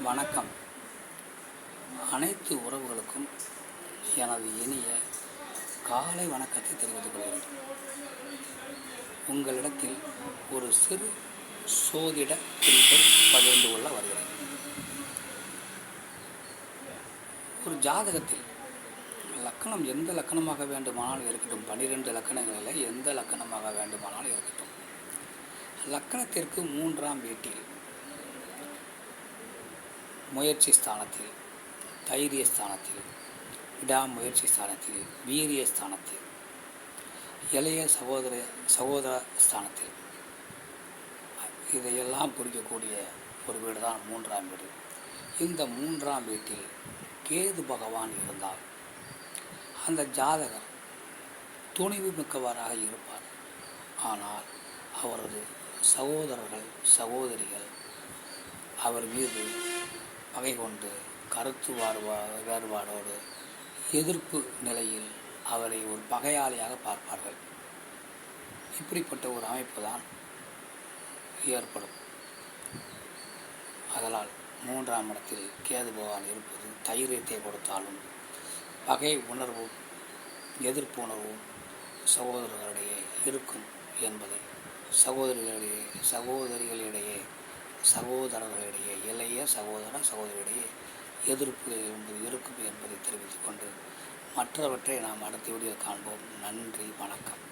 வணக்கம். அனைத்து உறவுகளுக்கும் எனது இனிய காலை வணக்கத்தை தெரிவித்துக் கொள்கிறேன். உங்களிடத்தில் ஒரு சிறு சோதிட குறிப்பை பகிர்ந்து கொள்ள வருகிறேன். ஒரு ஜாதகத்தில் லக்கணம் எந்த லக்கணமாக வேண்டுமானாலும் இருக்கட்டும், 12 லக்கணங்களில் எந்த லக்கணமாக வேண்டுமானாலும் இருக்கட்டும், லக்கணத்திற்கு 3ஆம் வீட்டில் முயற்சி ஸ்தானத்தில், தைரிய ஸ்தானத்தில், விடாமுயற்சி ஸ்தானத்தில், வீரிய ஸ்தானத்தில், இளைய சகோதர ஸ்தானத்தில், இதையெல்லாம் குறிக்கக்கூடிய ஒரு வீடு தான் 3ஆம் வீடு. இந்த 3ஆம் வீட்டில் கேது பகவான் இருந்தால் அந்த ஜாதகர் துணிவு மிக்கவராக இருப்பார். ஆனால் அவரது சகோதரர்கள் சகோதரிகள் அவர் மீது பகை கொண்டு கருத்து வேறுபாடோடு எதிர்ப்பு நிலையில் அவரை ஒரு பகையாளியாக பார்ப்பார்கள். இப்படிப்பட்ட ஒரு அமைப்பு தான் ஏற்படும். அதனால் 3ஆம் இடத்தில் கேது பகவான் இருப்பது தைரியத்தை கொடுத்தாலும் பகை உணர்வும் எதிர்ப்பு உணர்வும் சகோதரர்களிடையே இருக்கும் என்பதை சகோதரிகளிடையே சகோதரர்களிடையே இளைய சகோதரிடையே எதிர்ப்பு என்பது இருக்கும் என்பதை தெரிவித்துக் கொண்டு மற்றவற்றை நாம் அடுத்த வீடியோ காண்போம். நன்றி, வணக்கம்.